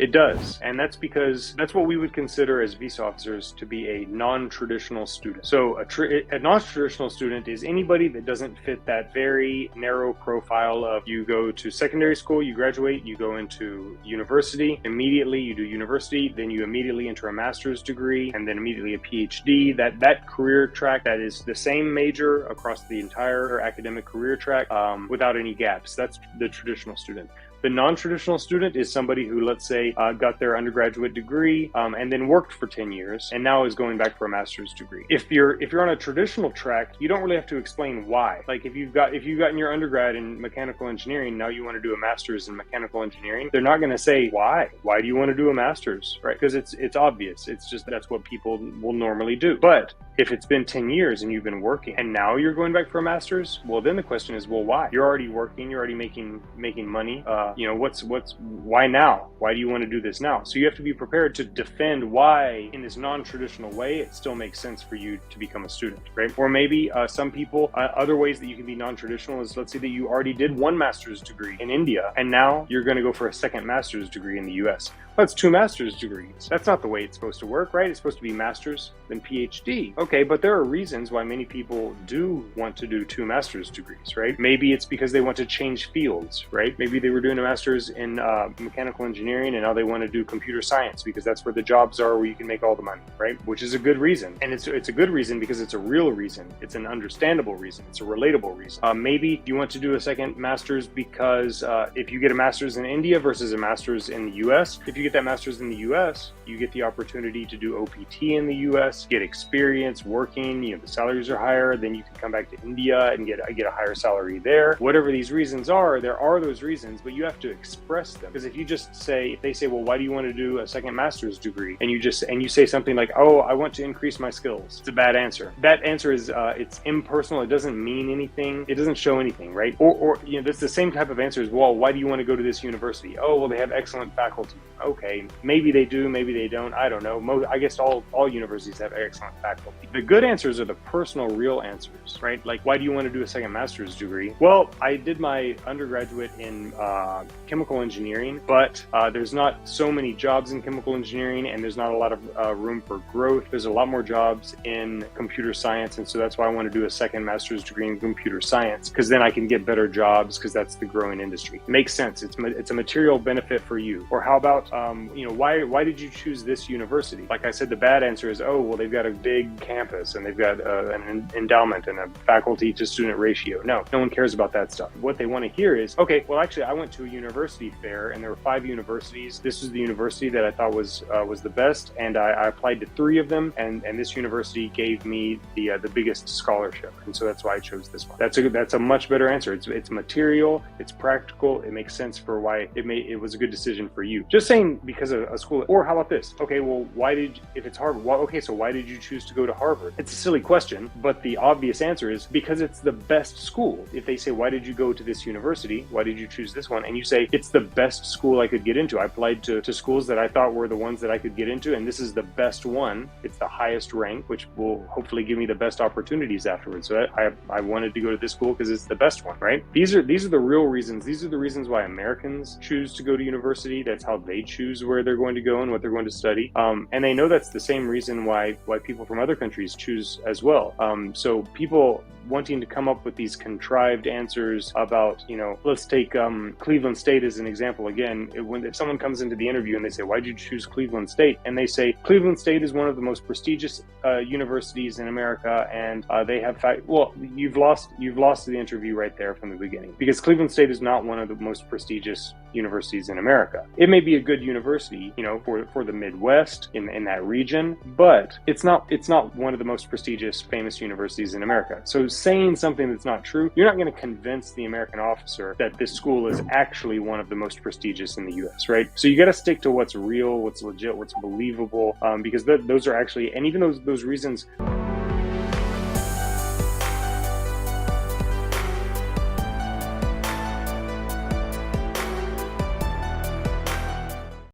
It does. And that's because that's what we would consider as visa officers to be a non-traditional student. So a non-traditional student is anybody that doesn't fit that very narrow profile of you go to secondary school, you graduate, you go into university, immediately you do university, then you immediately enter a master's degree, and then immediately a PhD. That career track, that is the same major across the entire academic career track without any gaps. That's the traditional student. The non-traditional student is somebody who, let's say, got their undergraduate degree and then worked for 10 years and now is going back for a master's degree. If you're on a traditional track, you don't really have to explain why. Like if you've gotten your undergrad in mechanical engineering, now you want to do a master's in mechanical engineering, they're not going to say why. Why do you want to do a master's, right? Because it's obvious. It's just that's what people will normally do. But if it's been 10 years and you've been working and now you're going back for a master's, well, then the question is, well, why? You're already working. You're already making money. Why now? Why do you want to do this now? So you have to be prepared to defend why in this non-traditional way it still makes sense for you to become a student, right? Or maybe some people, other ways that you can be non-traditional is, let's say that you already did one master's degree in India and now you're going to go for a second master's degree in the US. That's 2 master's degrees. That's not the way it's supposed to work, right? It's supposed to be master's, then PhD. Okay, but there are reasons why many people do want to do 2 master's degrees, right? Maybe it's because they want to change fields, right? Maybe they were doing a master's in mechanical engineering and now they want to do computer science because that's where the jobs are, where you can make all the money, right? Which is a good reason. And it's a good reason because it's a real reason. It's an understandable reason. It's a relatable reason. Maybe you want to do a second master's because if you get a master's in India versus a master's in the US, if you get that master's in the US, you get the opportunity to do OPT in the US, get experience working, the salaries are higher, then you can come back to India and get a higher salary there. Whatever these reasons are, there are those reasons, but you have to express them. Because if they say, well, why do you want to do a second master's degree? And you say something like, oh, I want to increase my skills. It's a bad answer. That answer is, it's impersonal. It doesn't mean anything. It doesn't show anything, right? Or that's the same type of answer as, well, why do you want to go to this university? Oh, well, they have excellent faculty. Okay, maybe they do, maybe they don't. I don't know. I guess all universities have excellent faculty. The good answers are the personal, real answers, right? Like, why do you want to do a second master's degree? Well, I did my undergraduate in chemical engineering, but there's not so many jobs in chemical engineering and there's not a lot of room for growth. There's a lot more jobs in computer science, and so that's why I want to do a second master's degree in computer science, because then I can get better jobs, because that's the growing industry. Makes sense. It's a material benefit for you. Or how about why did you choose this university? Like I said, the bad answer is, oh, well, they've got a big campus and they've got an endowment and a faculty to student ratio. No one cares about that stuff. What they want to hear is, okay, well, actually, I went to a university fair and there were 5 universities. This was the university that I thought was the best, and I applied to 3 of them, and this university gave me the biggest scholarship, and so that's why I chose this one. That's a much better answer. It's material, it's practical, it makes sense for why it was a good decision for you. Just saying because of a school. Or how about this? Okay, well, if it's Harvard, so why did you choose to go to Harvard? It's a silly question, but the obvious answer is because it's the best school. If they say, why did you go to this university? Why did you choose this one? And you say, it's the best school I could get into. I applied to schools that I thought were the ones that I could get into, and this is the best one. It's the highest rank, which will hopefully give me the best opportunities afterwards. So I wanted to go to this school because it's the best one, right? These are the real reasons. These are the reasons why Americans choose to go to university. That's how they choose where they're going to go and what they're going to study. And they know that's the same reason why people from other countries choose as well. So people wanting to come up with these contrived answers about, let's take Cleveland State as an example again. If someone comes into the interview and they say, why did you choose Cleveland State? And they say, Cleveland State is one of the most prestigious universities in America, and they have well, you've lost the interview right there from the beginning, because Cleveland State is not one of the most prestigious universities in America. It may be a good university, for the Midwest in that region, but it's not one of the most prestigious, famous universities in America. So saying something that's not true, you're not going to convince the American officer that this school is actually one of the most prestigious in the US, right? So you got to stick to what's real, what's legit, what's believable, because those are actually, and even those reasons